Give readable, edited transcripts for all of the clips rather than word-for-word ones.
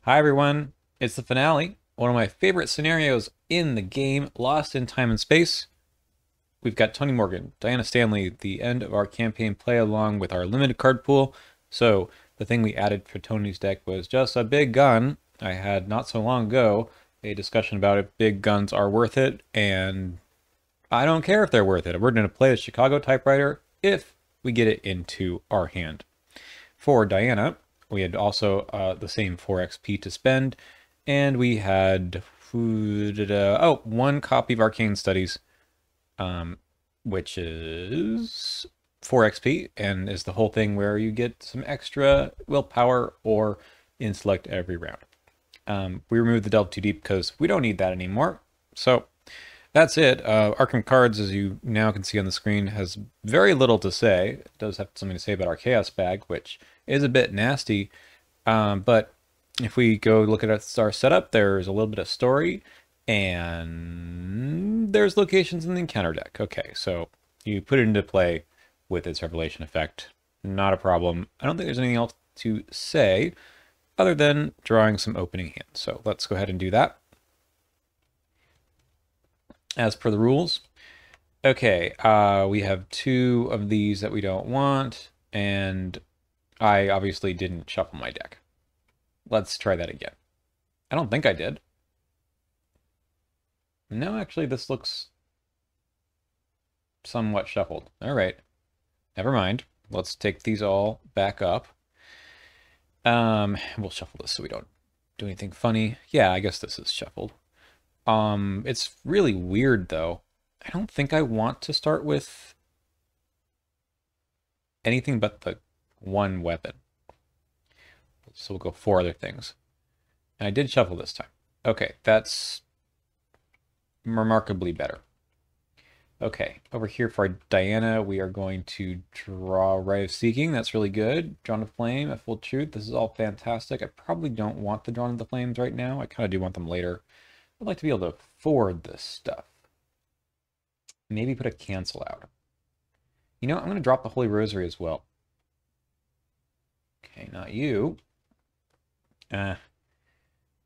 Hi everyone, it's the finale, one of my favorite scenarios in the game, Lost in Time and Space. We've got Tony Morgan, Diana Stanley, the end of our campaign play along with our limited card pool. So the thing we added for Tony's deck was just a big gun. I had not so long ago a discussion about if big guns are worth it, and I don't care if they're worth it. We're going to play the Chicago typewriter if we get it into our hand. For Diana, we had also the same 4 XP to spend, and we had one copy of Arcane Studies, which is 4 XP, and is the whole thing where you get some extra willpower or intellect every round. We removed the Delve Too Deep because we don't need that anymore. So that's it. Arkham Cards, as you now can see on the screen, has very little to say. It does have something to say about our Chaos Bag, which is a bit nasty. But if we go look at our setup, there's a little bit of story, and there's locations in the encounter deck. Okay, so you put it into play with its revelation effect. Not a problem. I don't think there's anything else to say other than drawing some opening hands. So let's go ahead and do that. As per the rules. Okay, we have 2 of these that we don't want, and I obviously didn't shuffle my deck. Let's try that again. I don't think I did. No, actually, this looks somewhat shuffled. All right, never mind. Let's take these all back up. We'll shuffle this so we don't do anything funny. Yeah, I guess this is shuffled. It's really weird, though. I don't think I want to start with anything but the one weapon. So we'll go 4 other things. And I did shuffle this time. Okay, that's remarkably better. Okay, over here for our Diana, we are going to draw Rite of Seeking. That's really good. Drawn to Flame, at full truth. This is all fantastic. I probably don't want the Drawn to the Flames right now. I kind of do want them later. I'd like to be able to afford this stuff. Maybe put a cancel out. You know, I'm going to drop the Holy Rosary as well. Okay, not you. Okay,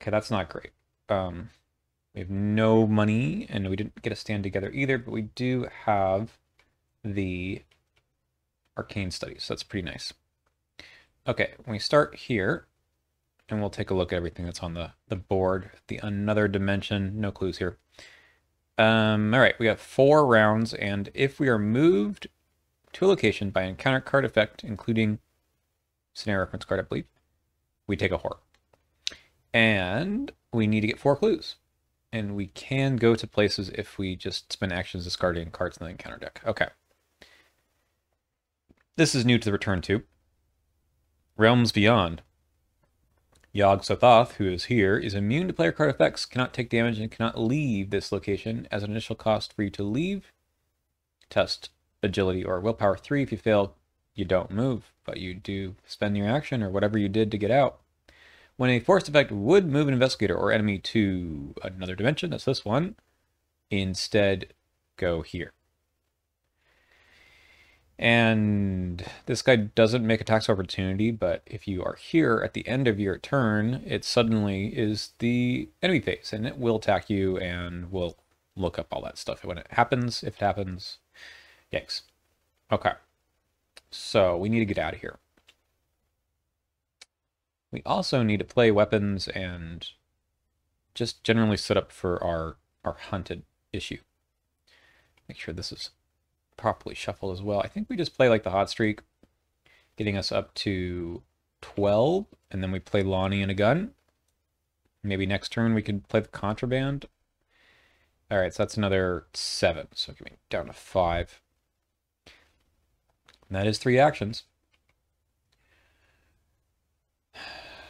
that's not great. We have no money, and we didn't get a stand together either, but we do have the Arcane Studies, so that's pretty nice. Okay, we start here, and we'll take a look at everything that's on the board. The Another Dimension, no clues here. All right, we got 4 rounds, and if we are moved to a location by encounter card effect, including scenario reference card, I believe, we take a horror. And we need to get 4 clues. And we can go to places if we just spend actions discarding cards in the encounter deck. Okay. This is new to the return to. Realms Beyond. Yog-Sothoth, who is here, is immune to player card effects, cannot take damage, and cannot leave this location. As an initial cost for you to leave, test agility or willpower 3. If you fail, you don't move, but you do spend your action or whatever you did to get out. When a forced effect would move an investigator or enemy to another dimension, that's this one, instead go here. And this guy doesn't make a tax opportunity, but if you are here at the end of your turn, it suddenly is the enemy phase, and it will attack you, and we'll look up all that stuff when it happens, if it happens. Yikes. Okay. So we need to get out of here. We also need to play weapons and just generally set up for our hunted issue. Make sure this is properly shuffled as well. I think we just play like the hot streak, getting us up to 12, and then we play Lonnie and a gun. Maybe next turn we can play the contraband. All right, so that's another 7, so give me down to 5. And that is 3 actions.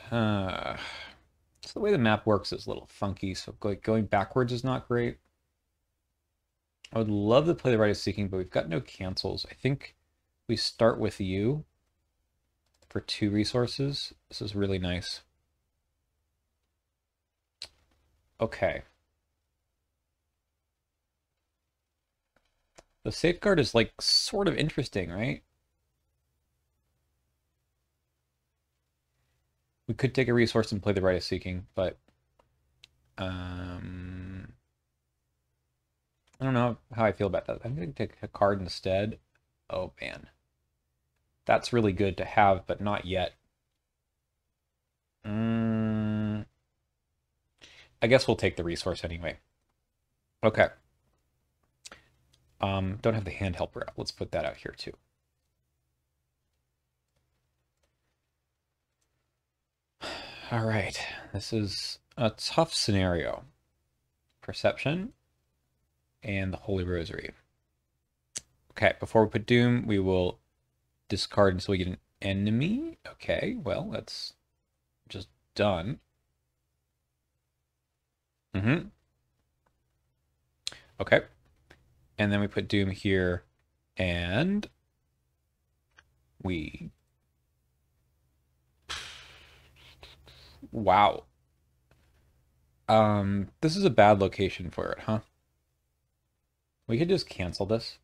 So the way the map works is a little funky, so going backwards is not great. I would love to play the Rite of Seeking, but we've got no cancels. I think we start with you for 2 resources. This is really nice. Okay. The safeguard is like sort of interesting, right? We could take a resource and play the Rite of Seeking, but I don't know how I feel about that. I'm going to take a card instead. Oh, man. That's really good to have, but not yet. I guess we'll take the resource anyway. Okay. Don't have the hand helper out. Let's put that out here too. All right. This is a tough scenario. Perception and the Holy Rosary. Okay, before we put Doom, we will discard until we get an enemy. Okay, well, that's just done. Okay. And then we put Doom here, and we... Wow. This is a bad location for it, huh? We could just cancel this.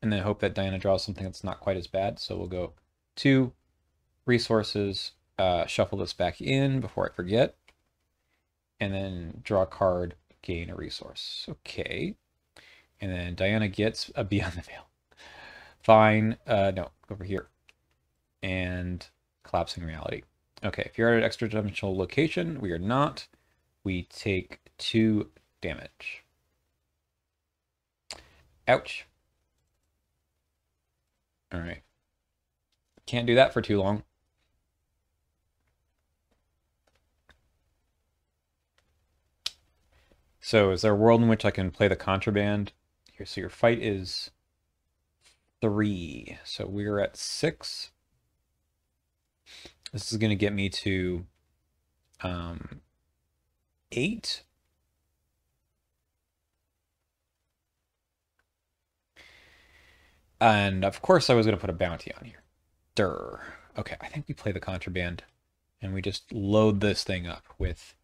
And then hope that Diana draws something that's not quite as bad. So we'll go 2 resources, shuffle this back in before I forget. And then draw a card, gain a resource. Okay. And then Diana gets a Beyond the Veil. Fine. No, over here. And Collapsing Reality. Okay, if you're at an extra dimensional location, we are not. We take 2 damage. Ouch. All right. Can't do that for too long. So is there a world in which I can play the contraband? Here, so your fight is 3. So we're at 6. This is going to get me to 8. And of course I was going to put a bounty on here. Durr. Okay, I think we play the contraband and we just load this thing up with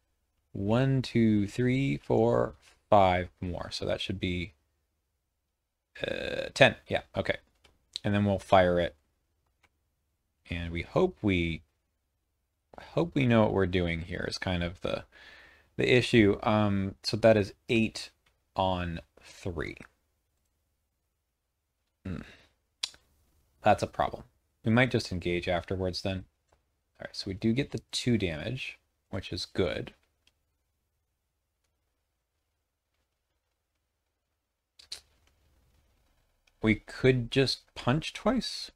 1, 2, 3, 4, 5 more. So that should be 10. Yeah, okay. And then we'll fire it. And we hope we know what we're doing here is kind of the issue. So that is 8 on 3. That's a problem. We might just engage afterwards then. All right, so we do get the 2 damage, which is good. We could just punch twice.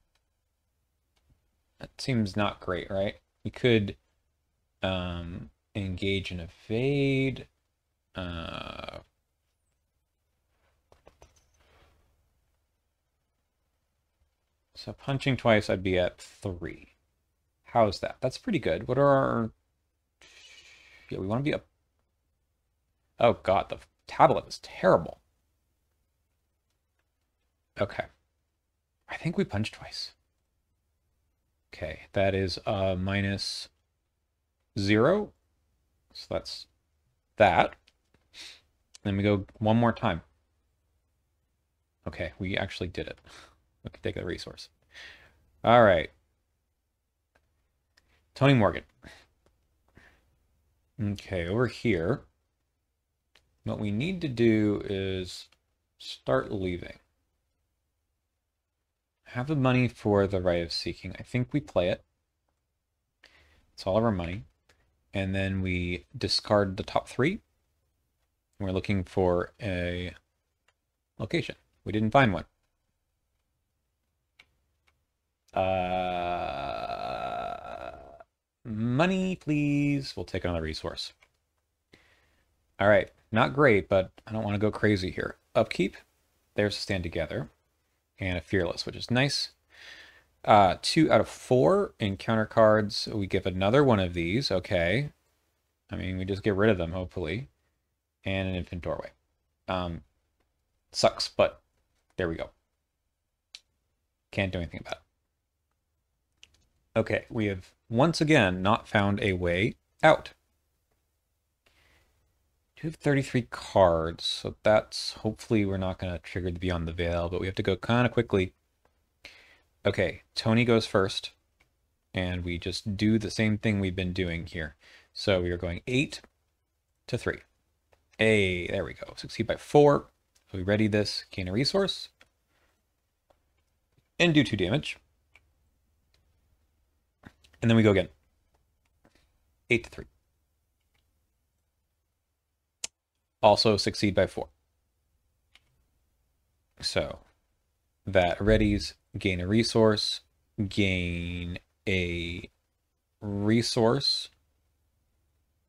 That seems not great, right? We could engage and evade. So punching twice, I'd be at 3. How's that? That's pretty good. What are our... Yeah, we want to be up... Oh god, the tablet is terrible. Okay. I think we punched twice. Okay, that is -0. So that's that. Then we go one more time. Okay, we actually did it. We can take the resource. All right. Tony Morgan. Okay, over here, what we need to do is start leaving. Have the money for the Rite of Seeking. I think we play it. It's all of our money. And then we discard the top 3. We're looking for a location. We didn't find one. Money, please. We'll take another resource. All right. Not great, but I don't want to go crazy here. Upkeep. There's a Stand Together. And a Fearless, which is nice. 2 out of 4 encounter cards. We give another one of these. Okay. I mean, we just get rid of them, hopefully. And an Infant Doorway. Sucks, but there we go. Can't do anything about it. Okay, we have once again not found a way out. We have 33 cards, so that's hopefully we're not going to trigger the Beyond the Veil, but we have to go kind of quickly. Okay, Tony goes first. and we just do the same thing we've been doing here. So we are going 8 to 3. Hey, there we go. Succeed by 4. So we ready this, gain a resource, and do 2 damage. And then we go again. 8 to 3. Also succeed by 4. So that readies, gain a resource, gain a resource,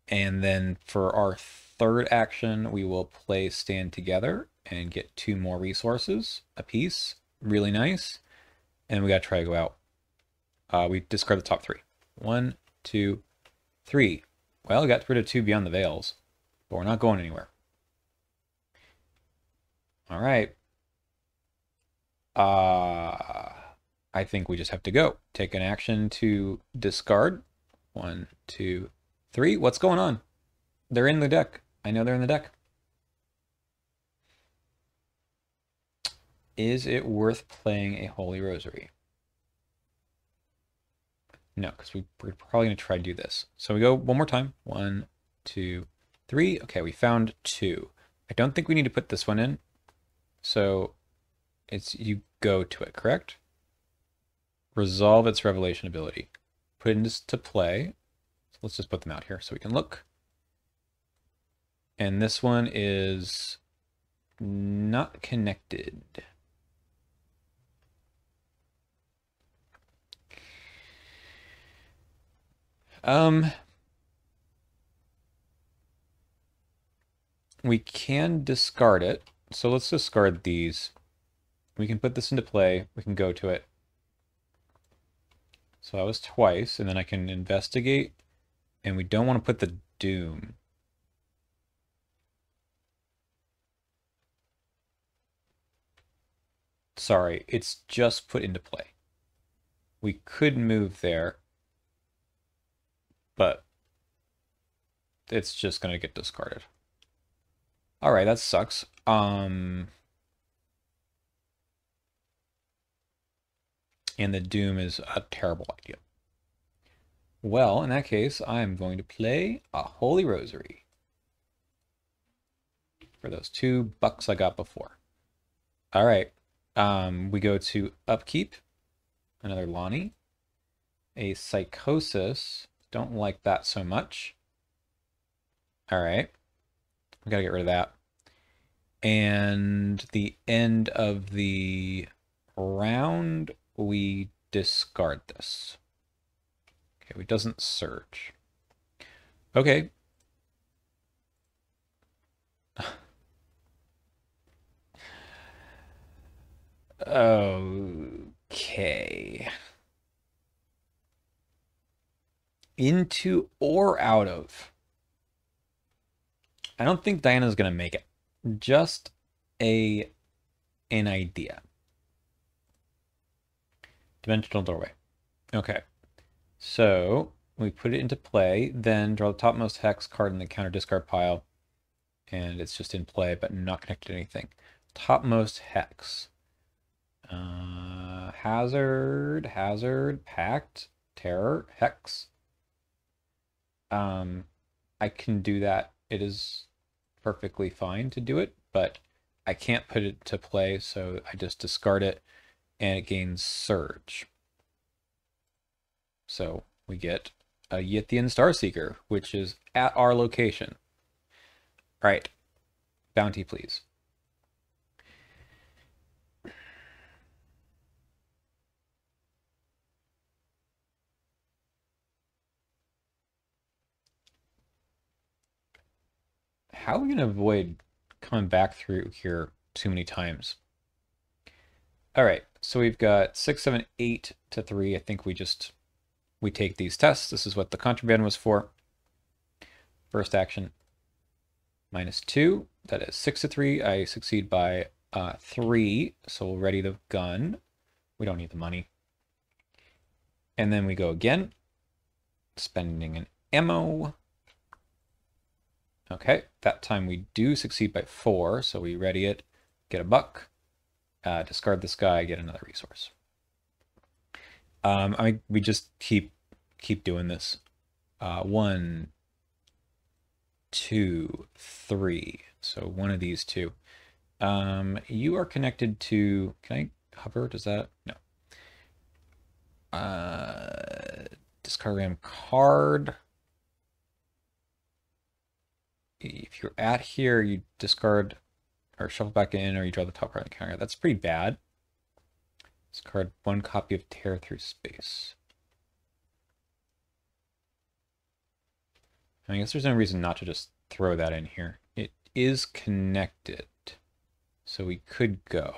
and then for our third action, we will play stand together and get 2 more resources apiece. Really nice. And we gotta try to go out. We discard the top 3. 1, 2, 3. Well, we got rid of 2 beyond the veils, but we're not going anywhere. All right. I think we just have to go. Take an action to discard. 1, 2, 3. What's going on? They're in the deck. I know they're in the deck. Is it worth playing a Holy Rosary? No, because we're probably going to try to do this. So we go one more time. 1, 2, 3. Okay, we found 2. I don't think we need to put this one in. So it's you go to it, correct? Resolve its revelation ability. Put it into play. So let's just put them out here so we can look. And this one is not connected. We can discard it. So let's discard these. We can put this into play. We can go to it. So that was twice, and then I can investigate, and we don't want to put the doom. Sorry, it's just put into play. We could move there, but it's just going to get discarded. All right, that sucks. And the doom is a terrible idea. Well, in that case, I'm going to play a Holy Rosary for those $2 I got before. All right. We go to Upkeep, another Lonnie, a Psychosis. Don't like that so much. All right. We gotta get rid of that. And the end of the round, we discard this. Okay, it doesn't surge. Okay. Okay. Into or out of? I don't think Diana's gonna make it. Just an idea. Dimensional doorway. Okay. So we put it into play, then draw the topmost hex card in the counter discard pile. And it's just in play, but not connected to anything. Topmost hex. Hazard, Pact, Terror, Hex. I can do that. It is perfectly fine to do it, but I can't put it to play, so I just discard it, and it gains Surge. So we get a Yithian Starseeker, which is at our location. All right, bounty, please. How are we going to avoid coming back through here too many times? All right, so we've got 6, 7, 8 to 3. I think we take these tests. This is what the contraband was for. First action, -2. That is 6 to 3. I succeed by 3, so we'll ready the gun. We don't need the money. And then we go again, spending an ammo. Okay, that time we do succeed by 4, so we ready it, get a buck, discard this guy, get another resource. We just keep doing this. 1, 2, 3. So one of these two. You are connected to. Can I hover? Does that? No. Discard random card. If you're at here, you discard or shuffle back in, or you draw the top card of the counter. That's pretty bad. Discard 1 copy of Tear Through Space. I guess there's no reason not to just throw that in here. It is connected, so we could go.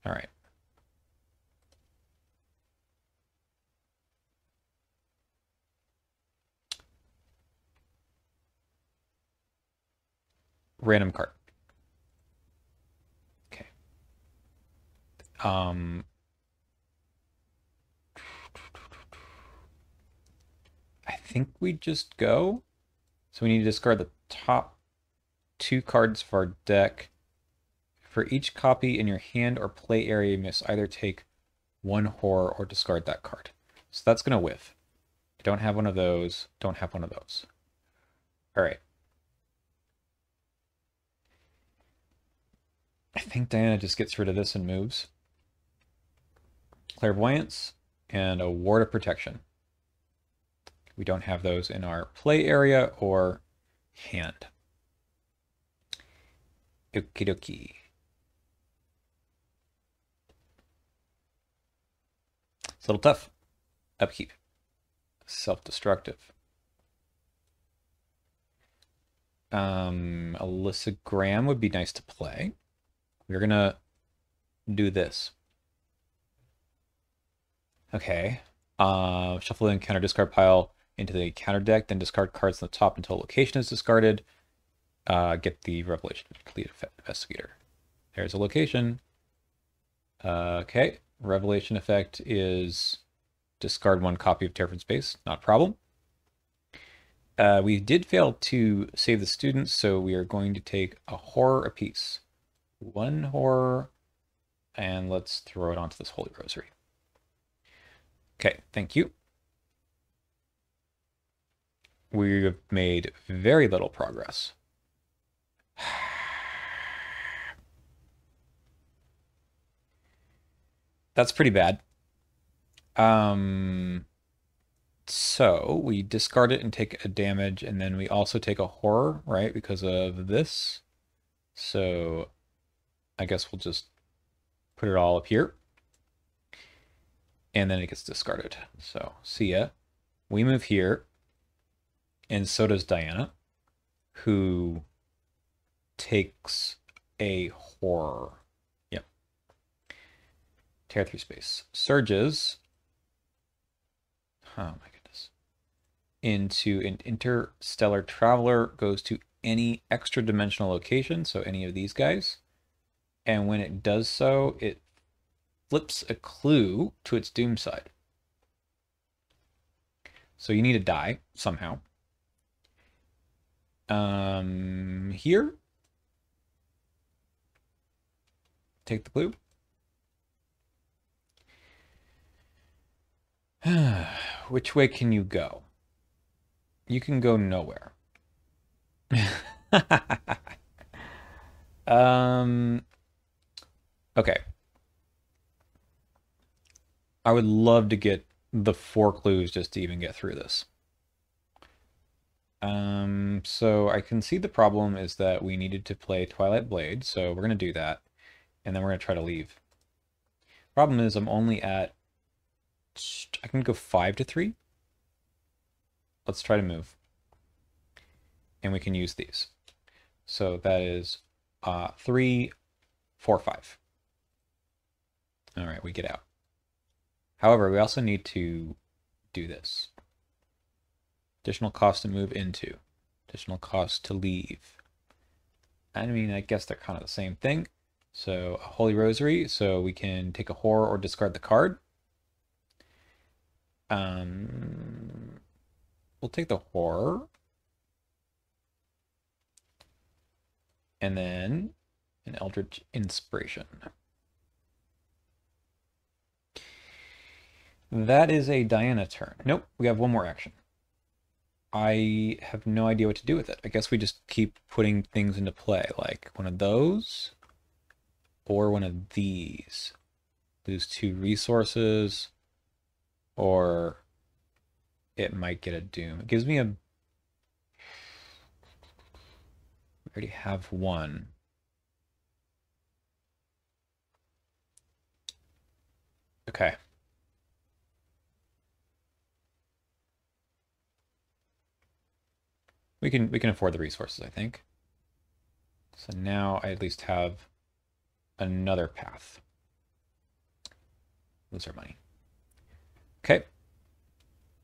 All right. Random card. Okay. I think we just go. So we need to discard the top 2 cards of our deck. For each copy in your hand or play area, you must either take 1 horror or discard that card. So that's going to whiff. I don't have one of those. Don't have one of those. All right. I think Diana just gets rid of this and moves. Clairvoyance and a Ward of Protection. We don't have those in our play area or hand. Okie dokie. It's a little tough. Upkeep. Self-destructive. Alyssa Graham would be nice to play. We're gonna do this. Okay. Shuffle the encounter discard pile into the counter deck, then discard cards on the top until a location is discarded. Get the Revelation Complete Investigator. There's a location. Okay. Revelation effect is discard 1 copy of Tear from Space. Not a problem. We did fail to save the students, so we are going to take a horror apiece. 1 horror, and let's throw it onto this Holy Rosary. Okay, thank you. We've made very little progress. That's pretty bad. So we discard it and take a damage, and then we also take a horror, right? Because of this. So I guess we'll just put it all up here. And then it gets discarded. So see ya. We move here. And so does Diana, who takes a horror. Yep. Tear Through Space. Surges. Oh my goodness. Into an interstellar traveler, goes to any extra dimensional location, so any of these guys. And when it does so, it flips a clue to its doom side. So you need to die somehow. Here. Take the clue. Which way can you go? You can go nowhere. Okay. I would love to get the 4 clues just to even get through this. So I can see the problem is that we needed to play Twilight Blade, so we're going to do that, and then we're going to try to leave. Problem is I'm only at... I can go 5 to 3. Let's try to move. And we can use these. So that is 3, 4, 5. All right, we get out. However, we also need to do this. Additional cost to move into. Additional cost to leave. I mean, I guess they're kind of the same thing. So a Holy Rosary, so we can take a horror or discard the card. We'll take the horror. And then an Eldritch Inspiration. That is a Diana turn. Nope, we have one more action. I have no idea what to do with it. I guess we just keep putting things into play, like one of those or one of these. Lose 2 resources, or it might get a doom. It gives me a... I already have one. Okay. We can afford the resources, I think. So now I at least have another path. Lose our money. Okay.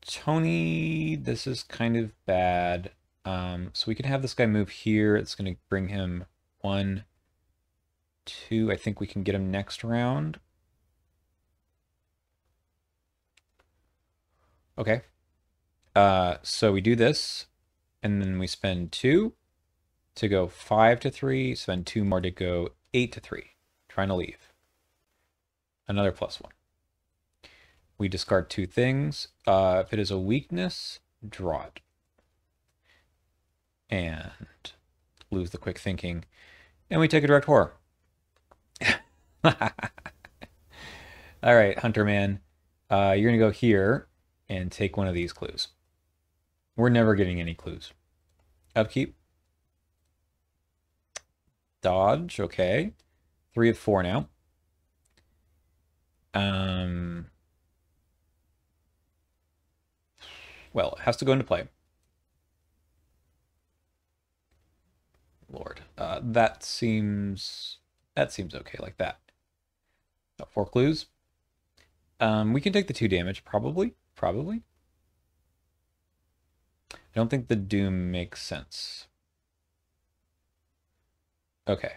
Tony, this is kind of bad. So we can have this guy move here. It's going to bring him 1, 2. I think we can get him next round. Okay. So we do this, and then we spend 2 to go 5 to 3, spend 2 more to go 8 to 3. Trying to leave. Another +1. We discard 2 things. If it is a weakness, draw it. And lose the quick thinking. And we take a direct horror. All right, Hunter Man. You're going to go here and take one of these clues. We're never getting any clues. Upkeep. Dodge, okay. 3 of 4 now. Well, it has to go into play. Lord, that seems okay like that. 4 clues. We can take the 2 damage, probably. I don't think the doom makes sense. Okay.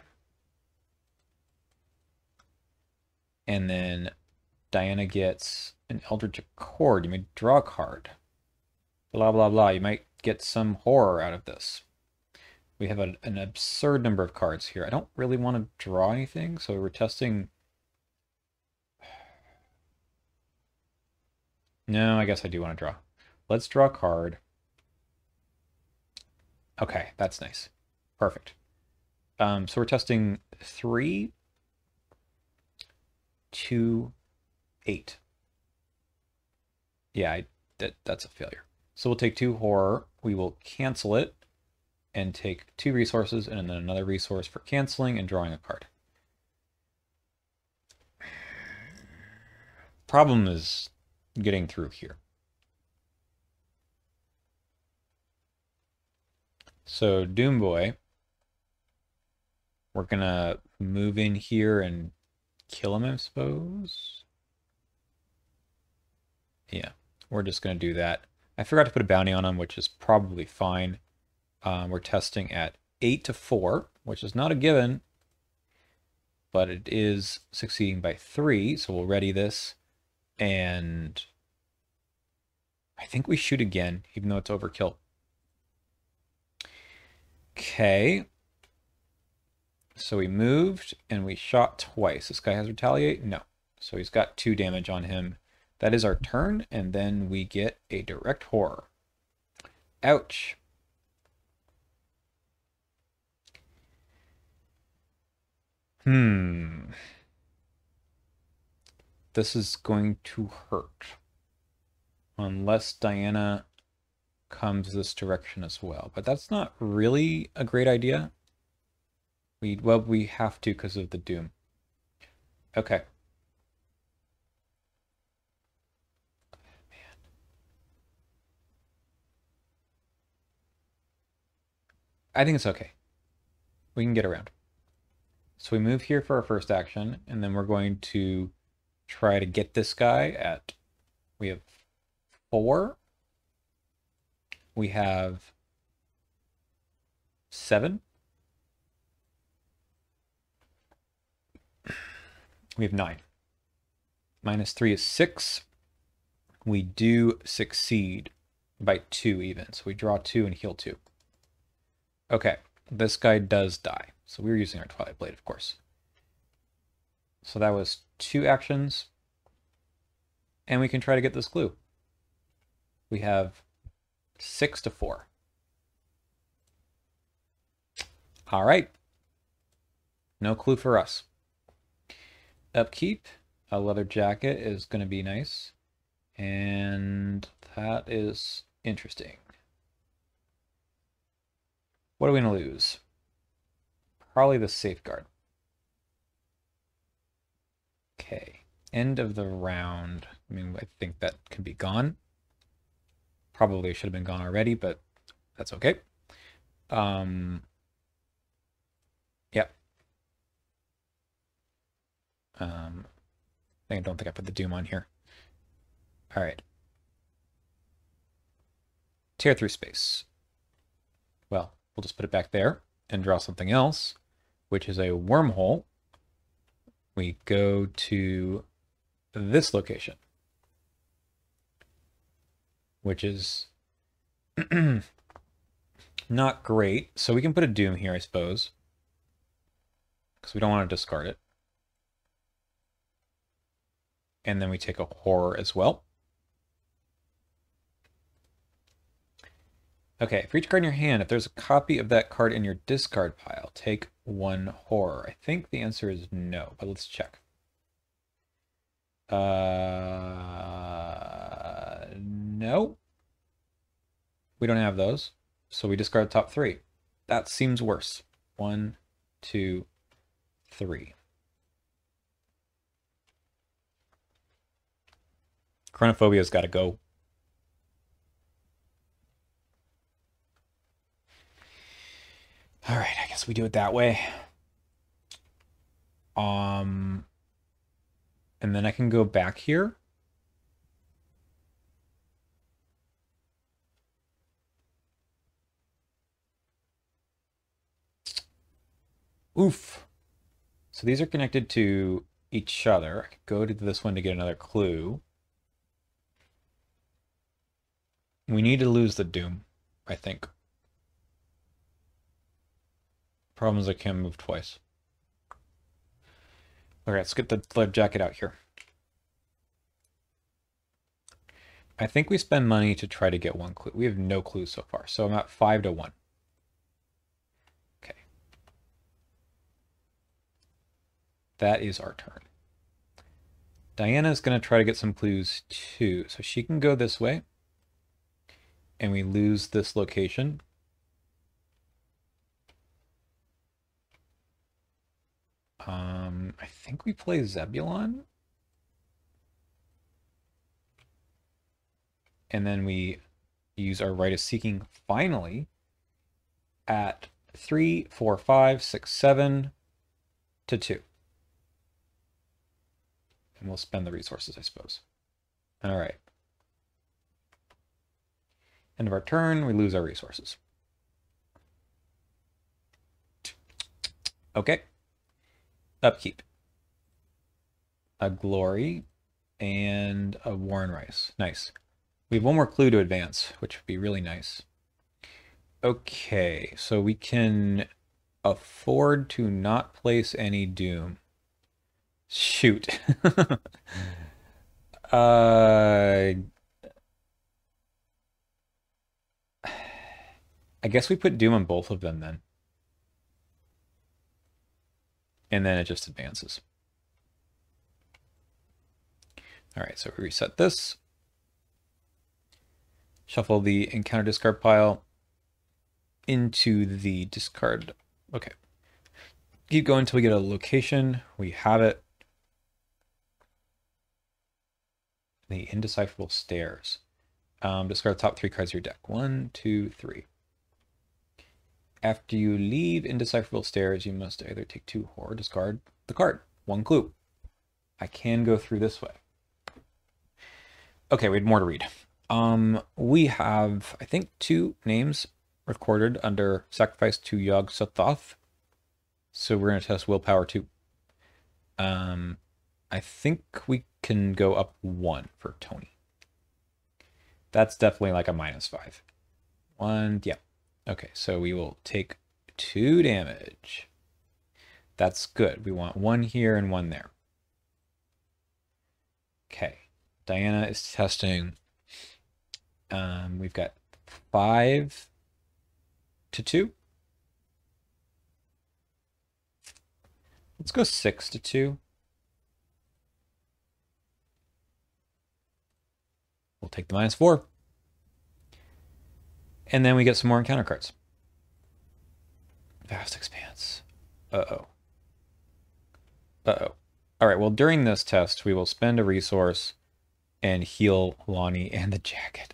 And then Diana gets an Eldritch Accord. You may draw a card. Blah, blah, blah. You might get some horror out of this. We have an absurd number of cards here. I don't really want to draw anything, so we're testing... No, I guess I do want to draw. Let's draw a card. Okay, that's nice. Perfect. So we're testing 3, 2, 8. Yeah, that's a failure. So we'll take 2 horror. We will cancel it and take 2 resources and then another resource for canceling and drawing a card. Problem is getting through here. So Doom Boy, we're gonna move in here and kill him, I suppose. Yeah, we're just gonna do that. I forgot to put a bounty on him, which is probably fine. We're testing at 8 to 4, which is not a given, but it is succeeding by 3, so we'll ready this. And I think we shoot again, even though it's overkill. Okay. So we moved and we shot twice. This guy has retaliate? No. So he's got 2 damage on him. That is our turn, and then we get a direct horror. Ouch. This is going to hurt. Unless Diana comes this direction as well. But that's not really a great idea. Well, we have to because of the doom. Okay. Man. I think it's okay. We can get around. So we move here for our first action, and then we're going to try to get this guy at... We have 4. We have 7. We have 9. -3 is 6. We do succeed by 2 even. So we draw 2 and heal 2. Okay, this guy does die. So we were using our Twilight Blade, of course. So that was 2 actions. and we can try to get this clue. We have 6 to 4. All right. No clue for us. Upkeep. A leather jacket is going to be nice. And that is interesting. What are we going to lose? Probably the safeguard. Okay. End of the round. I mean, I think that can be gone. Probably should have been gone already, but that's okay. Yep. I don't think I put the Doom on here. All right. Tear through space. Well, we'll just put it back there and draw something else, which is a wormhole. We go to this location, which is not great. So we can put a Doom here, I suppose, because we don't want to discard it. And then we take a horror as well. Okay, for each card in your hand, if there's a copy of that card in your discard pile, take 1 horror. I think the answer is no, but let's check. No. We don't have those, so we discard the top 3. That seems worse. 1, 2, 3. Chronophobia's got to go. All right, I guess we do it that way. And then I can go back here. Oof. So these are connected to each other. I could go to this one to get another clue. We need to lose the Doom, I think. Problem is I can't move twice. Okay, let's get the lead jacket out here. I think we spend money to try to get 1 clue. We have no clues so far, so I'm at 5 to 1. Okay. That is our turn. Diana's going to try to get some clues too, so she can go this way. And we lose this location. I think we play Zebulon. And then we use our Right of Seeking finally at 3, 4, 5, 6, 7 to 2. And we'll spend the resources, I suppose. All right. End of our turn, we lose our resources. Okay. Upkeep. A Glory and a Warren Rice. Nice. We have 1 more clue to advance, which would be really nice. Okay, so we can afford to not place any Doom. Shoot. I guess we put Doom on both of them then. And then it just advances. All right, so we reset this. Shuffle the encounter discard pile into the discard. Okay. Keep going until we get a location. We have it. The Indecipherable Stairs. Discard the top 3 cards of your deck. 1, 2, 3. After you leave Indecipherable Stairs, you must either take 2 or discard the card. 1 clue. I can go through this way. Okay, we had more to read. We have, I think, 2 names recorded under Sacrifice to Yog-Sothoth. So we're going to test Willpower 2. I think we can go up 1 for Tony. That's definitely like a -5. 1, yeah. Okay, so we will take 2 damage. That's good. We want 1 here and 1 there. Okay. Diana is testing. We've got 5 to 2. Let's go 6 to 2. We'll take the -4. And then we get some more encounter cards. Vast Expanse. Uh-oh. Uh-oh. All right, well, during this test, we will spend a resource and heal Lonnie and the jacket.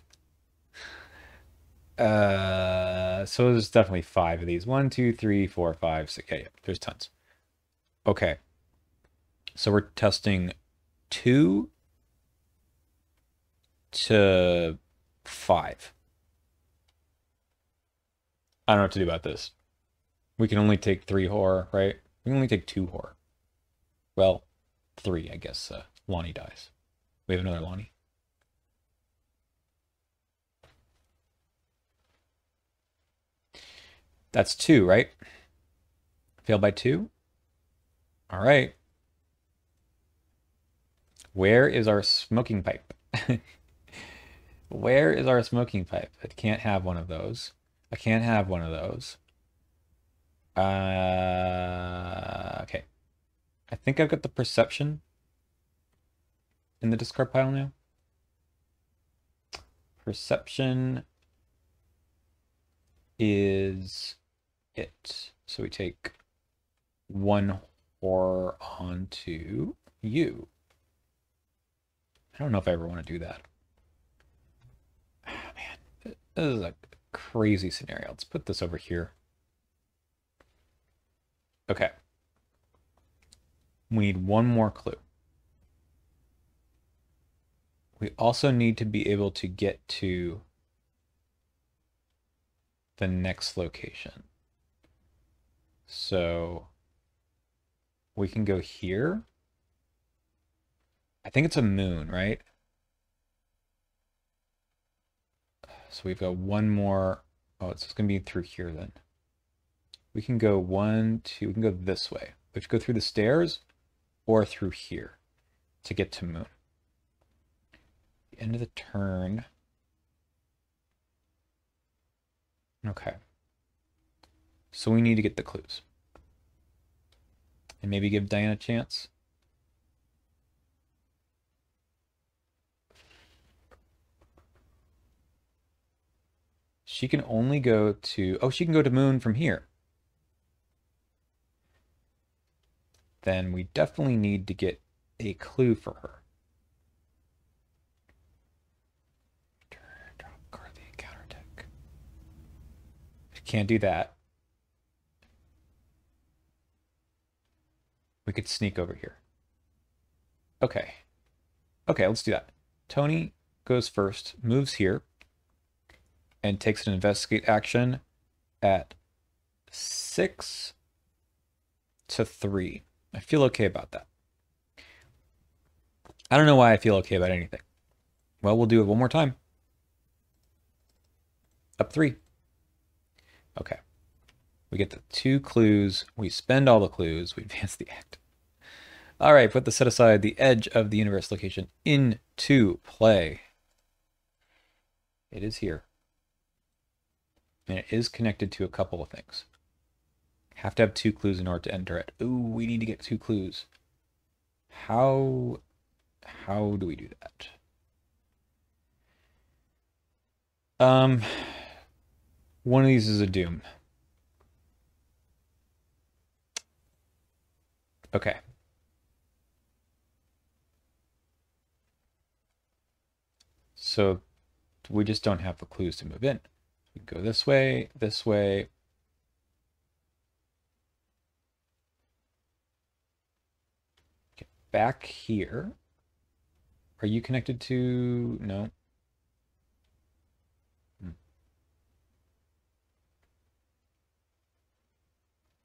So there's definitely 5 of these. 1, 2, 3, 4, 5, 6. Yeah, there's tons. Okay. So we're testing 2 to 5. I don't know what to do about this. We can only take 3 horror, right? We can only take 2 horror. Well, 3, I guess. Lonnie dies. We have another Lonnie. That's 2, right? Failed by 2? All right. Where is our smoking pipe? Where is our smoking pipe? I can't have one of those. I can't have one of those. Okay. I think I've got the perception in the discard pile now. Perception is it. So we take 1 horror onto you. I don't know if I ever want to do that. Oh, man, this is a crazy scenario. Let's put this over here. Okay. We need 1 more clue. We also need to be able to get to the next location. So we can go here. I think it's a moon, right? So we've got 1 more. Oh, it's going to be through here then. We can go 1, 2. We can go this way. We have to go through the stairs or through here to get to moon. The end of the turn. Okay. So we need to get the clues. And maybe give Diana a chance. She can only go to... Oh, she can go to moon from here. Then we definitely need to get a clue for her. Drop card the encounter deck. Can't do that. We could sneak over here. Okay. Okay, let's do that. Tony goes first, moves here, and takes an investigate action at 6 to 3. I feel okay about that. I don't know why I feel okay about anything. Well, we'll do it one more time. Up 3. Okay. We get the 2 clues. We spend all the clues. We advance the act. All right, put the set aside the edge of the universe location into play. It is here. And it is connected to a couple of things. Have to have 2 clues in order to enter it. Ooh, we need to get 2 clues. How do we do that? One of these is a doom. Okay. So we just don't have the clues to move in. We go this way, this way. Get back here. Are you connected to... No.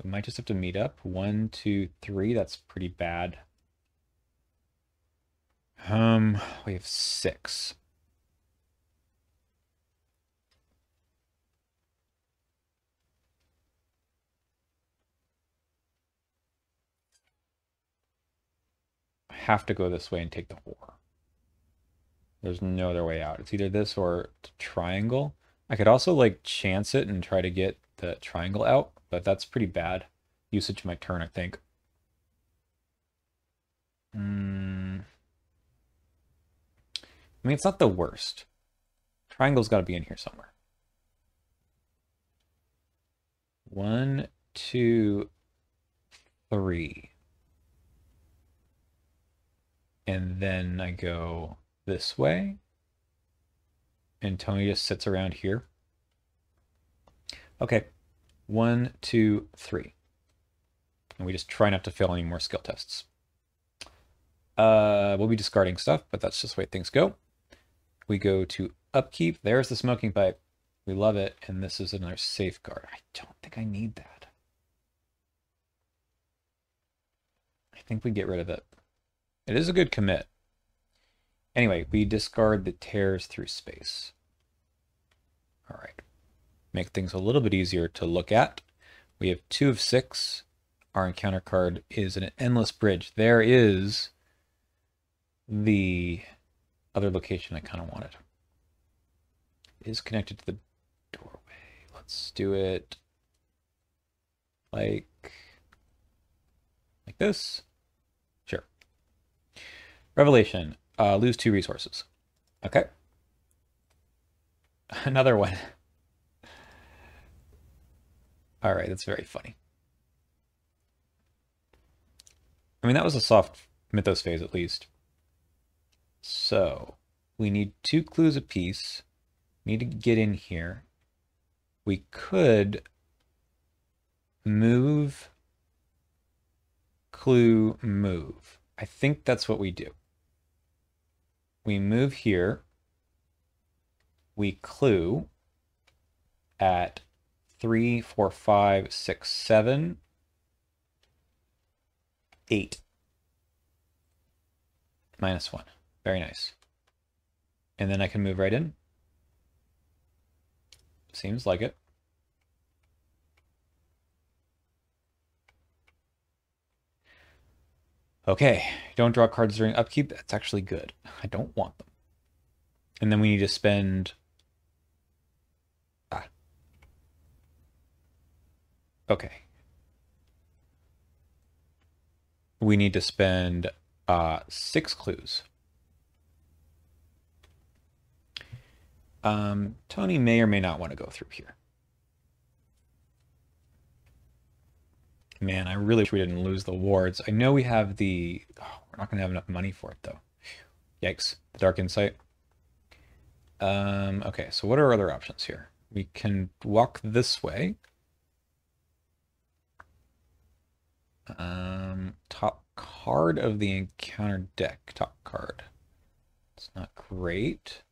We might just have to meet up. 1, 2, 3. That's pretty bad. We have 6. I have to go this way and take the horror. There's no other way out. It's either this or triangle. I could also like chance it and try to get the triangle out, but that's pretty bad usage of my turn, I think. I mean, it's not the worst. Triangle's got to be in here somewhere. 1, 2, 3. And then I go this way. And Tony just sits around here. Okay. 1, 2, 3. And we just try not to fail any more skill tests. We'll be discarding stuff, but that's just the way things go. We go to upkeep. There's the smoking pipe. We love it. And this is another safeguard. I don't think I need that. I think we get rid of it. It is a good commit. Anyway, we discard the tears through space. All right. Make things a little bit easier to look at. We have 2 of 6. Our encounter card is an endless bridge. There is the other location I kind of wanted. It is connected to the doorway. Let's do it like this. Sure. Revelation. Lose 2 resources. Okay. Another one. All right, that's very funny. I mean, that was a soft Mythos phase at least. So we need 2 clues apiece. We need to get in here. We could move, clue, move. I think that's what we do. We move here. We clue at 3, 4, 5, 6, 7, 8. -1. Very nice. And then I can move right in. Seems like it. Okay, don't draw cards during upkeep. That's actually good. I don't want them. And then we need to spend... Okay. We need to spend 6 clues. Tony may or may not want to go through here. Man, I really wish we didn't lose the wards. I know we have the... Oh, we're not going to have enough money for it, though. Yikes. The Dark Insight. Okay, so what are our other options here? We can walk this way. Top card of the encounter deck. Top card. It's not great.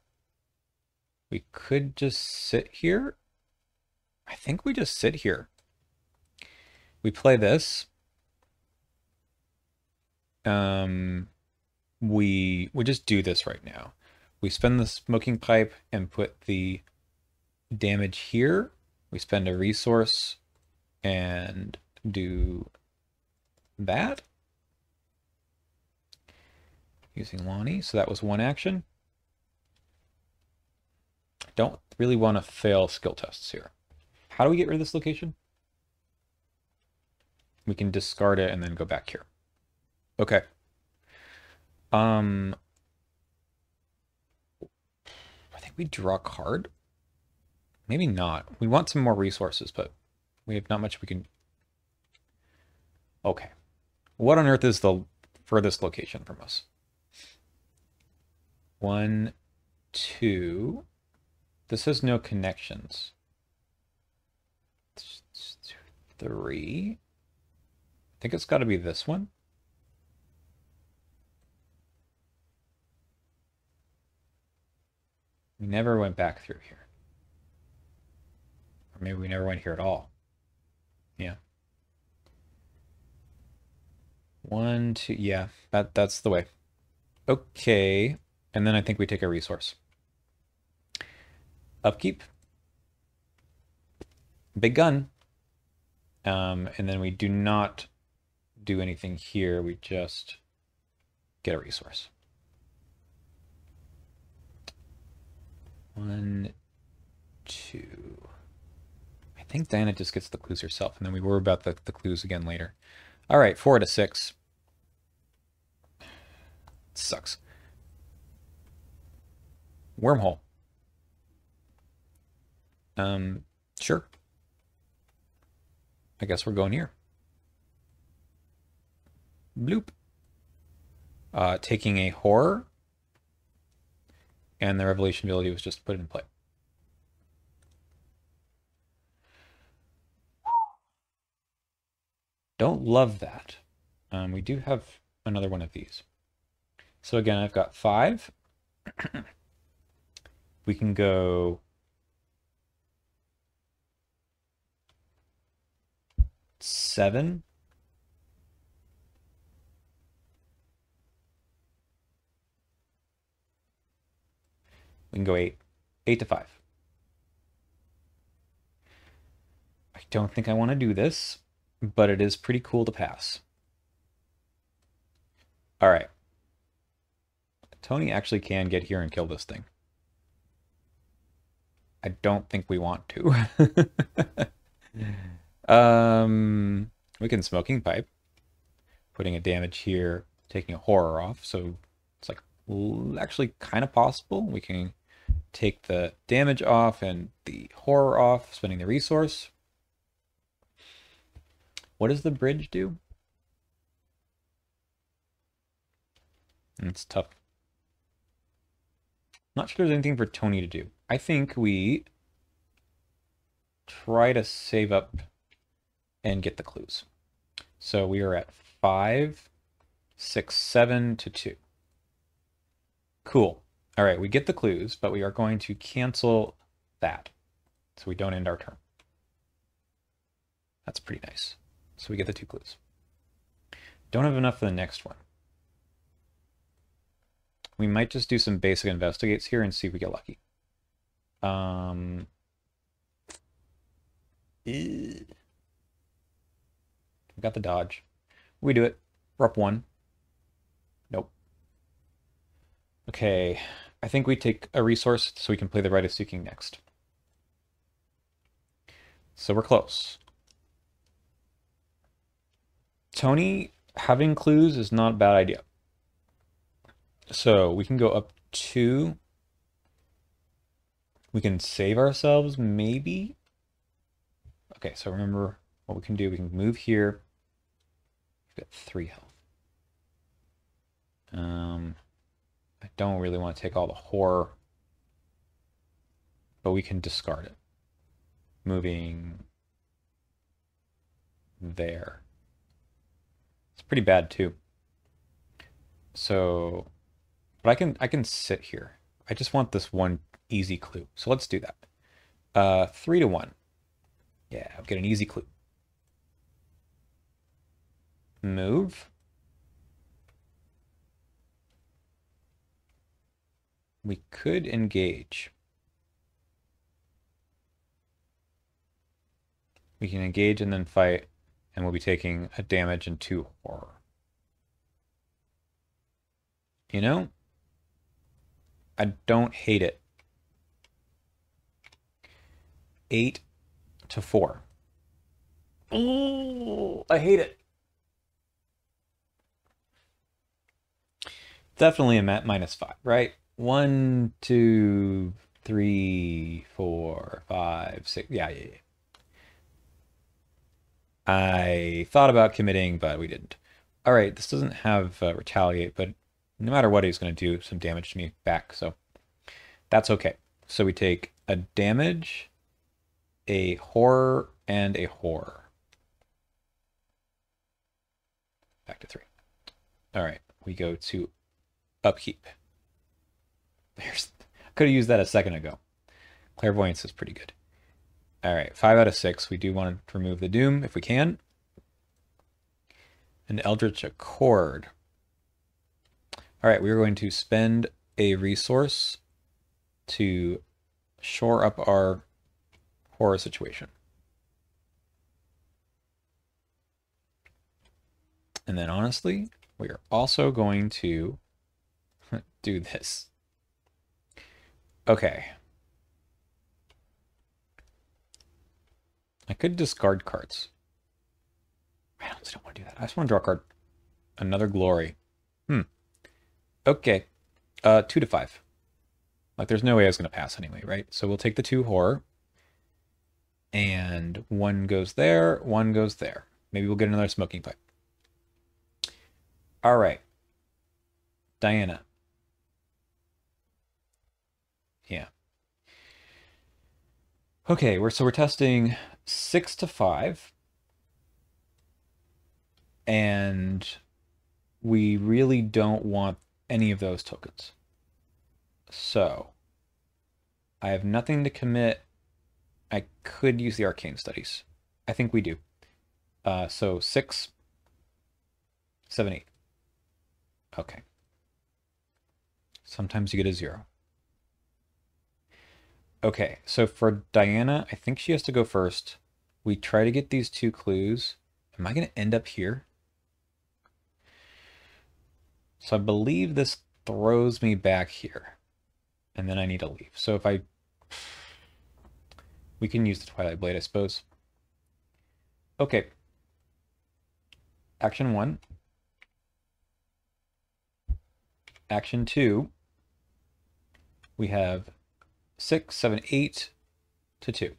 We could just sit here. I think we just sit here. We play this. We just do this right now. We spend the smoking pipe and put the damage here. We spend a resource and do that. Using Lonnie, so that was 1 action. I don't really want to fail skill tests here. How do we get rid of this location? We can discard it and then go back here. Okay. I think we draw a card. Maybe not. We want some more resources, but we have not much we can... Okay. What on earth is the furthest location from us? 1, 2. This has no connections. 3. I think it's got to be this one. We never went back through here. Or maybe we never went here at all. Yeah. 1, 2, yeah, that's the way. Okay, and then I think we take a resource. Upkeep. Big gun. And then we do not do anything here. We just get a resource. 1, 2. I think Diana just gets the clues herself, and then we worry about the clues again later. All right, 4 out of 6. Sucks. Wormhole. Sure. I guess we're going here. Bloop. Taking a horror, and the revelation ability was just put in play. Don't love that. We do have another one of these. So again, I've got 5. We can go 7. We can go 8. 8 to 5. I don't think I want to do this, but it is pretty cool to pass. All right. Tony actually can get here and kill this thing. I don't think we want to. We can smoking pipe, putting a damage here, taking a horror off. So it's like actually kind of possible. We can take the damage off and the horror off, spending the resource. What does the bridge do? It's tough. Not sure there's anything for Tony to do. I think we try to save up and get the clues. So we are at 5, 6, 7 to 2. Cool. All right, we get the clues, but we are going to cancel that so we don't end our turn. That's pretty nice. So we get the 2 clues. Don't have enough for the next one. We might just do some basic investigates here and see if we get lucky. We got the dodge. We do it. We're up 1. Nope. Okay, I think we take a resource so we can play the Rite of Seeking next. So we're close. Tony having clues is not a bad idea. So we can go up 2. We can save ourselves, maybe. Okay, so remember what we can do. We can move here. We've got 3 health. I don't really want to take all the horror, but we can discard it. Moving there. It's pretty bad too. So, but I can sit here. I just want this one easy clue. So let's do that. 3 to 1. Yeah, I'll get an easy clue. Move. We could engage. We can engage and then fight, and we'll be taking a damage and 2 horror. You know, I don't hate it. 8 to 4. Oh, I hate it. Definitely a -5, right? 1, 2, 3, 4, 5, 6. Yeah. I thought about committing, but we didn't. All right, this doesn't have retaliate, but no matter what, he's going to do some damage to me back, so that's okay. So we take a damage, a horror, and a horror. Back to 3. All right, we go to upkeep. Could have used that a second ago. Clairvoyance is pretty good. All right, 5 out of 6. We do want to remove the Doom if we can. An Eldritch Accord. All right, we're going to spend a resource to shore up our horror situation. And then honestly, we are also going to do this. Okay, I could discard cards. I honestly don't want to do that. I just want to draw a card. Another glory. Okay. 2 to 5. Like, there's no way I was going to pass anyway, right? So we'll take the 2 horror. And 1 goes there, 1 goes there. Maybe we'll get another smoking pipe. All right. Diana. Yeah. Okay, we're testing 6 to 5. And we really don't want any of those tokens. So I have nothing to commit. I could use the arcane studies. I think we do. So 6, 7, 8. Okay. Sometimes you get a 0. Okay, so for Diana, I think she has to go first. We try to get these 2 clues. Am I going to end up here? So I believe this throws me back here. And then I need to leave. So if we can use the Twilight Blade, I suppose. Okay. Action 1. Action 2. We have 6, 7, 8 to 2.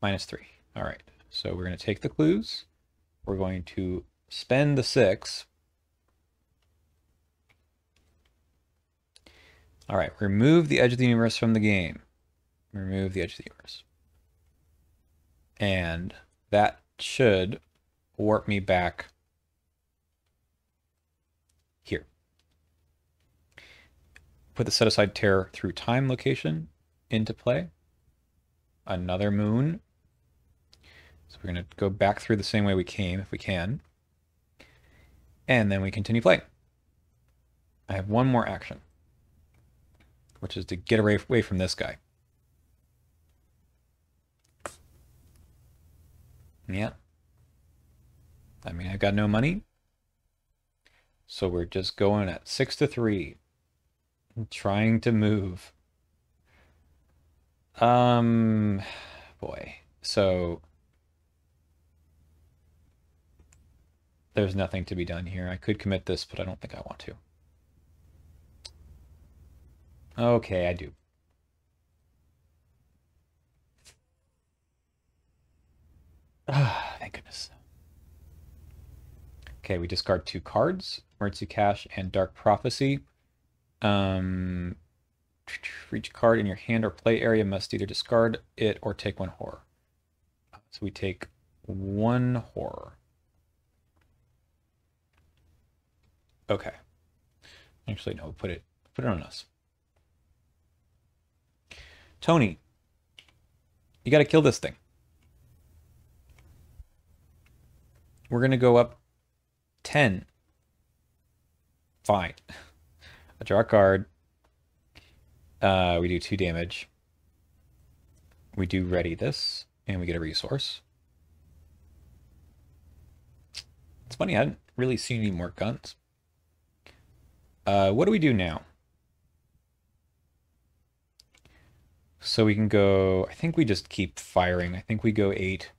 -3. All right. So we're going to take the clues. We're going to spend the 6. All right. Remove the edge of the universe from the game. Remove the edge of the universe. And that should warp me back here. Put the set aside terror through time location into play. Another moon. So we're going to go back through the same way we came if we can. And then we continue playing. I have one more action, which is to get away from this guy. Yeah. I mean, I've got no money. So we're just going at 6 to 3. Trying to move. Boy. So there's nothing to be done here. I could commit this, but I don't think I want to. Okay, I do. Thank goodness. Okay, we discard 2 cards, Emergency Cash and Dark Prophecy. For each card in your hand or play area must either discard it or take 1 horror. So we take 1 horror. Okay. Actually, no, put it on us. Tony, you got to kill this thing. We're going to go up 10. Fine. I draw a card. We do 2 damage. We do ready this, and we get a resource. It's funny, I hadn't really seen any more guns. What do we do now? So we can go, I think we just keep firing. I think we go 8.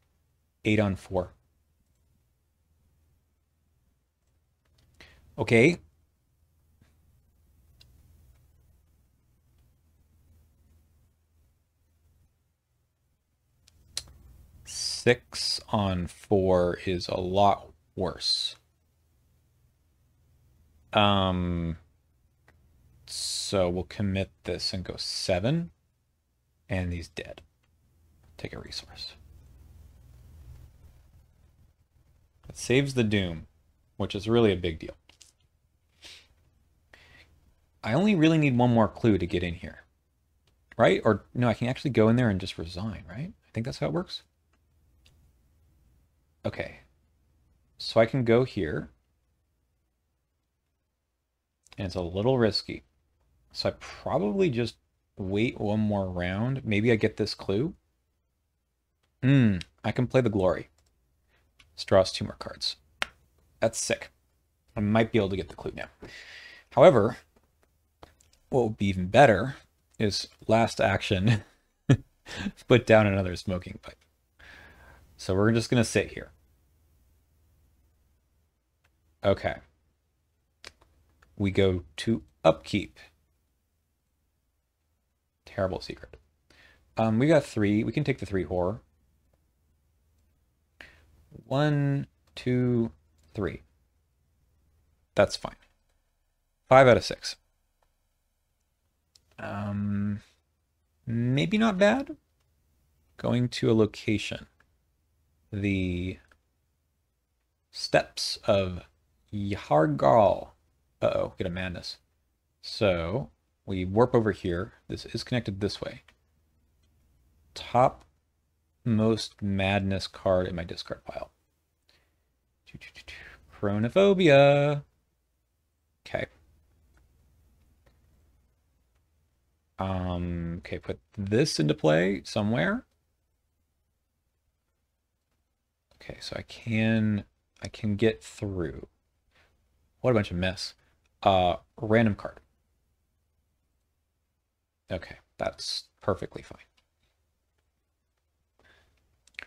8 on 4. Okay. Six on 4 is a lot worse. So we'll commit this and go 7. And he's dead. Take a resource. It saves the doom, which is really a big deal. I only really need 1 more clue to get in here. Right? Or no, I can actually go in there and just resign, right? I think that's how it works. Okay. So I can go here. And it's a little risky. So I probably just wait 1 more round. Maybe I get this clue. I can play the glory. Let's draw us 2 more cards. That's sick. I might be able to get the clue now. However, what would be even better is last action. put down another smoking pipe. So we're just going to sit here. Okay. We go to upkeep. Terrible secret. We got 3. We can take the 3 horror. 1, 2, 3. That's fine. 5 out of 6. Maybe not bad. Going to a location. The steps of Yargal. Uh-oh, get a madness. So we warp over here. This is connected this way. Top most madness card in my discard pile. Chronophobia. Okay. Okay, put this into play somewhere. Okay, so I can get through. What a bunch of mess. Random card. Okay, that's perfectly fine.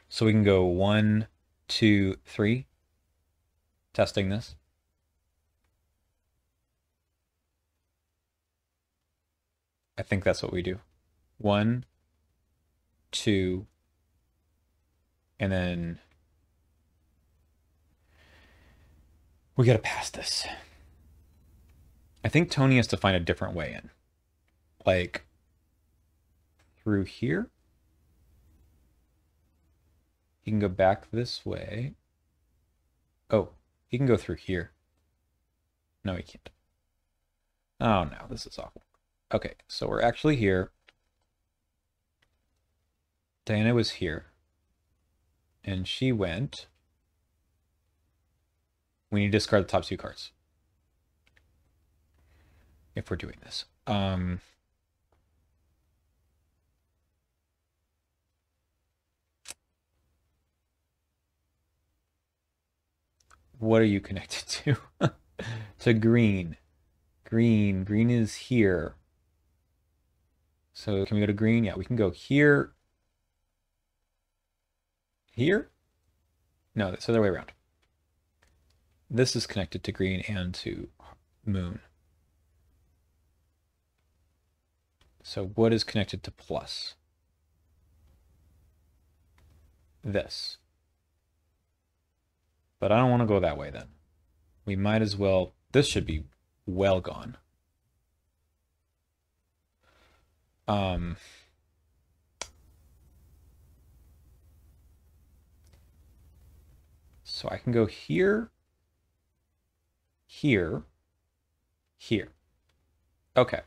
So we can go 1, 2, 3. Testing this. I think that's what we do. 1, 2, and then we gotta pass this. I think Tony has to find a different way in. Like through here. He can go back this way. Oh, he can go through here. No, he can't. Oh no, this is awful. Okay, so we're actually here. Diana was here. And she went. We need to discard the top 2 cards. If we're doing this. What are you connected to? To green. Green is here. So can we go to green? Yeah, we can go here. Here? No, it's the other way around. This is connected to green and to moon. So what is connected to plus? This. But I don't want to go that way then. We might as well, this should be well gone. So I can go here, here, here. Okay.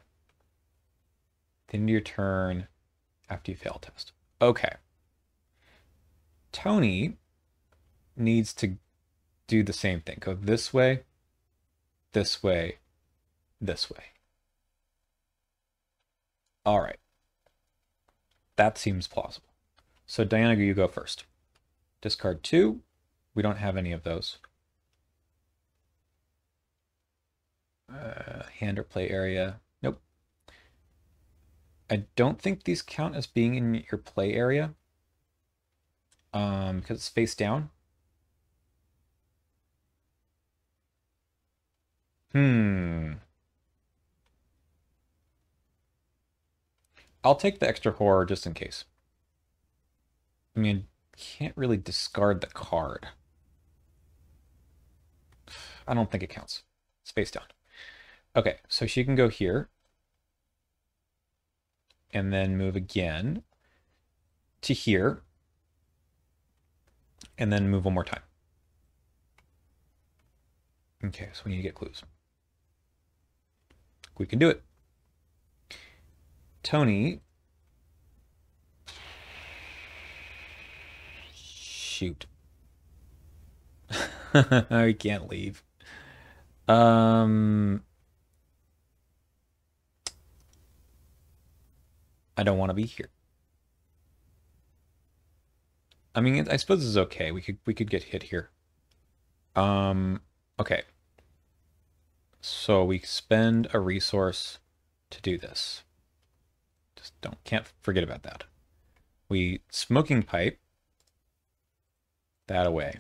End your turn after you fail test. Okay. Tony needs to do the same thing. Go this way, this way, this way. All right. That seems plausible. So Diana, you go first. Discard 2. We don't have any of those. Hand or play area. Nope. I don't think these count as being in your play area. Because it's face down. I'll take the extra horror just in case. I mean, can't really discard the card. I don't think it counts. It's face down. Okay, so she can go here. And then move again to here. And then move one more time. Okay, so we need to get clues. We can do it. Tony. Shoot. I can't leave. I don't want to be here. I mean, I suppose this is okay. We could get hit here. Okay. So we spend a resource to do this. Just can't forget about that. We smoking pipe that away.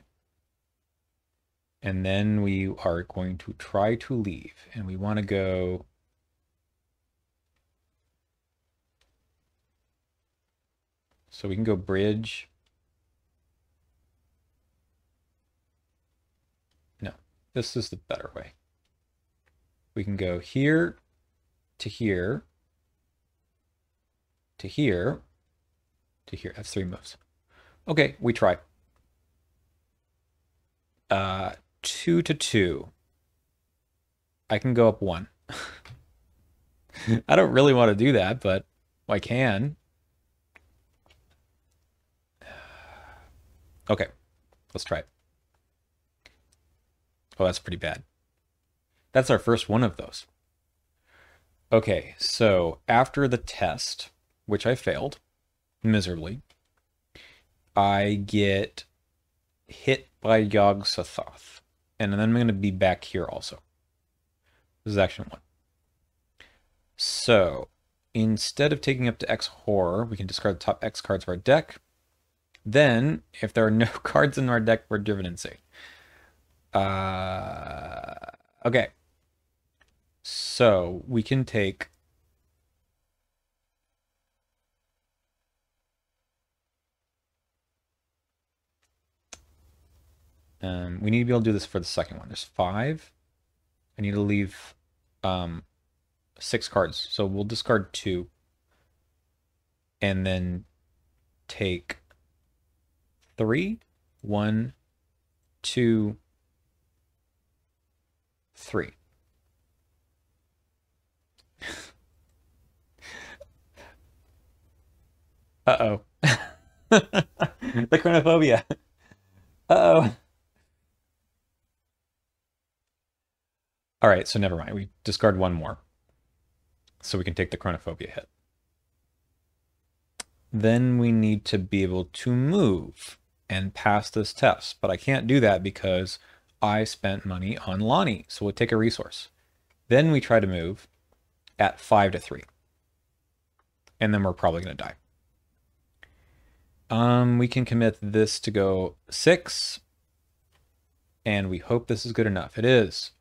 And then we are going to try to leave. And we want to go... So we can go bridge. No, this is the better way. We can go here to here to here to here. That's 3 moves. Okay, we try. 2 to 2. I can go up 1. I don't really want to do that, but I can. Okay, let's try it. Oh, that's pretty bad. That's our first one of those. Okay, so after the test, which I failed miserably, I get hit by Yog-Sothoth. And then I'm going to be back here also. This is action 1. So, instead of taking up to X horror, we can discard the top X cards of our deck. Then, if there are no cards in our deck, we're driven insane. Okay. So, we can take... we need to be able to do this for the second one. There's 5. I need to leave 6 cards. So we'll discard 2. And then take 3. 1, 2, 3. Uh-oh. The chronophobia. Uh-oh. All right, so never mind. We discard 1 more. So we can take the chronophobia hit. Then we need to be able to move and pass this test. But I can't do that because I spent money on Lonnie. So we'll take a resource. Then we try to move at 5 to 3. And then we're probably going to die. We can commit this to go 6. And we hope this is good enough. It is.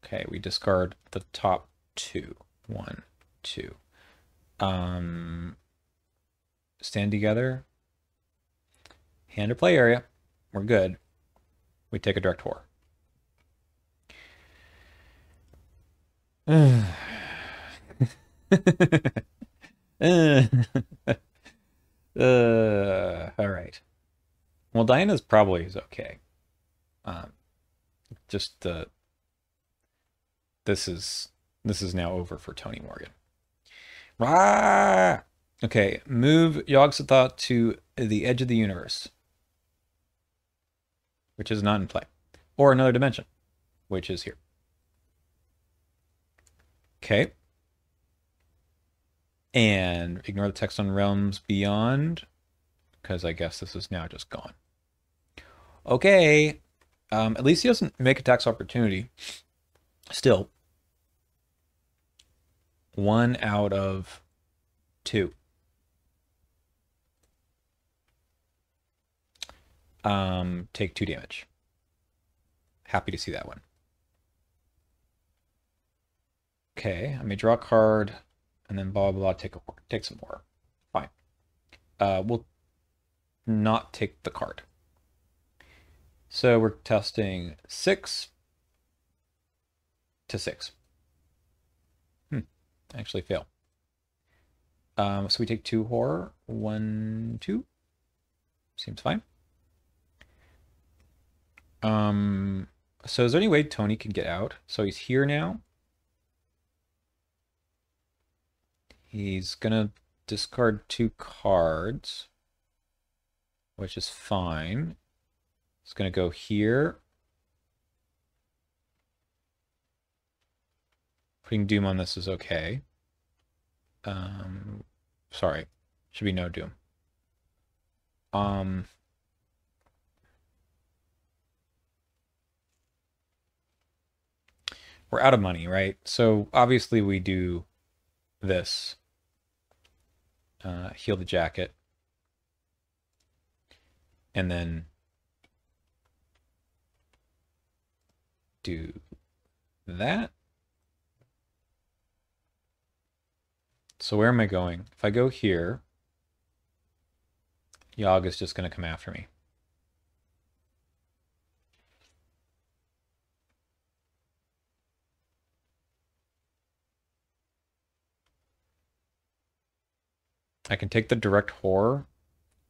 Okay, we discard the top 2. 1, 2. Stand together. Hand or play area. We're good. We take a direct horror. All right. Well, Diana's probably is okay. Just the... This is now over for Tony Morgan. Rah! Okay, move Yog-Sothoth to the edge of the universe, which is not in play, or another dimension, which is here. Okay. And ignore the text on Realms Beyond, because I guess this is now just gone. Okay. At least he doesn't make a tax opportunity. Still. 1 out of 2. Take 2 damage. Happy to see that one. Okay, I may draw a card, and then blah, blah, blah, take some more. Fine. We'll not take the card. So we're testing 6 to 6. Actually fail. So we take 2 horror. 1, 2. Seems fine. So is there any way Tony can get out? So he's here now. He's gonna discard 2 cards, which is fine. He's gonna go here. Putting Doom on this is okay. Sorry. Should be no Doom. We're out of money, right? So obviously we do this. heal the jacket, and then do that. So where am I going? If I go here, Yogg is just going to come after me. I can take the direct horror.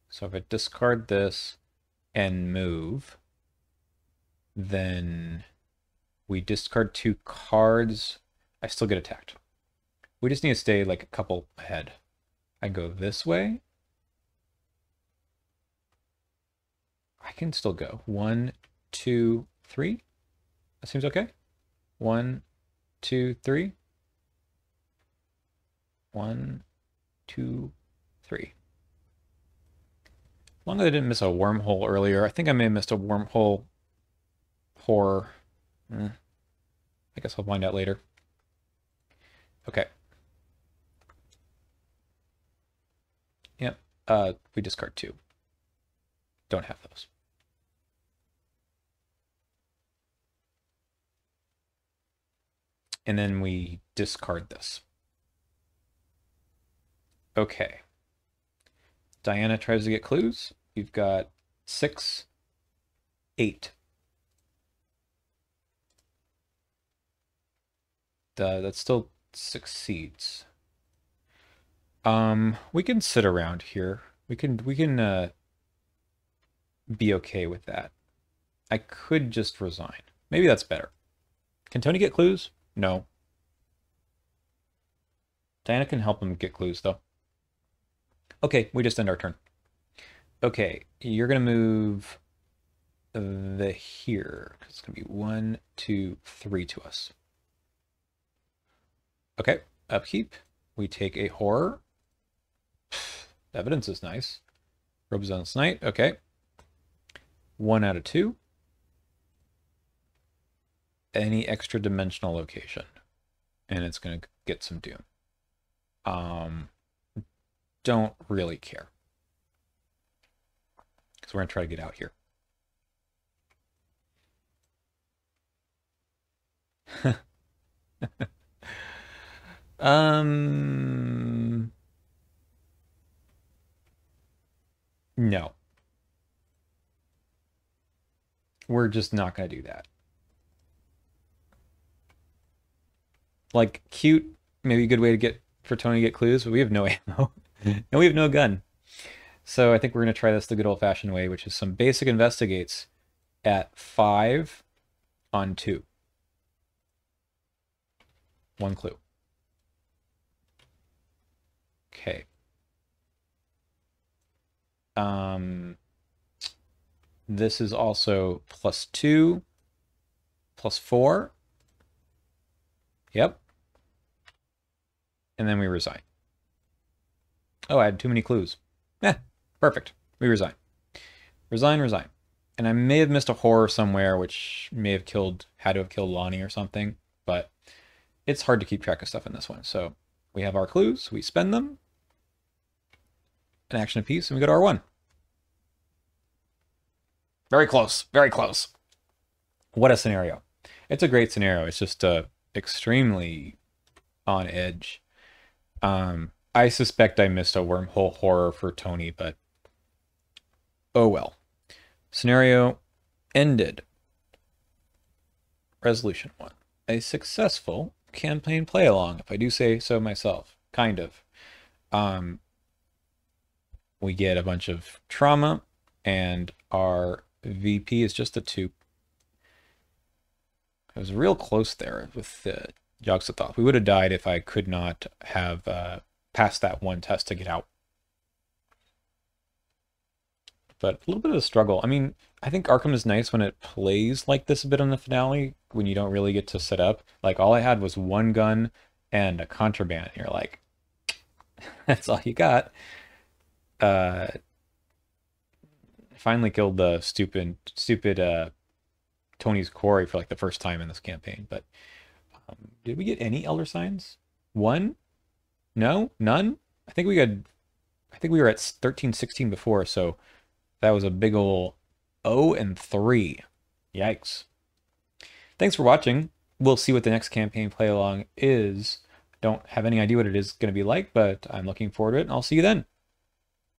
So if I discard this and move, then we discard 2 cards. I still get attacked. We just need to stay like a couple ahead. I go this way. I can still go. 1, 2, 3. That seems okay. 1, 2, 3. 1, 2, 3. As long as I didn't miss a wormhole earlier. I think I may have missed a wormhole horror. I guess I'll find out later. Okay. Yep. We discard 2. Don't have those. And then we discard this. Okay. Diana tries to get clues. We've got 6, 8. That still succeeds. We can sit around here. We can be okay with that. I could just resign. Maybe that's better. Can Tony get clues? No. Diana can help him get clues, though. Okay, we just end our turn. Okay, you're going to move the here. It's going to be 1, 2, 3 to us. Okay, upkeep. We take a horror. Evidence is nice. Robozon's Knight. Okay. 1 out of 2. Any extra dimensional location. And it's going to get some doom. Don't really care. Because we're going to try to get out here. No. We're just not going to do that. Like, cute, maybe a good way to get for Tony to get clues, but we have no ammo. And we have no gun. So I think we're going to try this the good old-fashioned way, which is some basic investigates at 5 on 2. 1 clue. Okay. This is also +2, +4. Yep. And then we resign. Oh, I had too many clues. Perfect. We resign. Resign, resign. And I may have missed a horror somewhere, which may have had to have killed Lonnie or something, but it's hard to keep track of stuff in this one. So we have our clues, we spend them, an action apiece, and we go to R1. Very close, very close. What a scenario. It's a great scenario. It's just extremely on edge. I suspect I missed a wormhole horror for Tony, but oh well. Scenario ended. Resolution 1. A successful campaign play-along, if I do say so myself. Kind of. We get a bunch of trauma, and our VP is just a 2. It was real close there with the Yogg-Sothoth. We would have died if I could not have passed that one test to get out. But a little bit of a struggle. I mean, I think Arkham is nice when it plays like this a bit on the finale, when you don't really get to set up. Like, all I had was 1 gun and a contraband. You're like, that's all you got. Finally killed the stupid Tony's quarry for like the first time in this campaign. But did we get any Elder Signs? 1? No? None? I think we got I think we were at 13-16 before, so that was a big ol' 0-3. Yikes. Thanks for watching. We'll see what the next campaign play along is. Don't have any idea what it is going to be like, but I'm looking forward to it, and I'll see you then.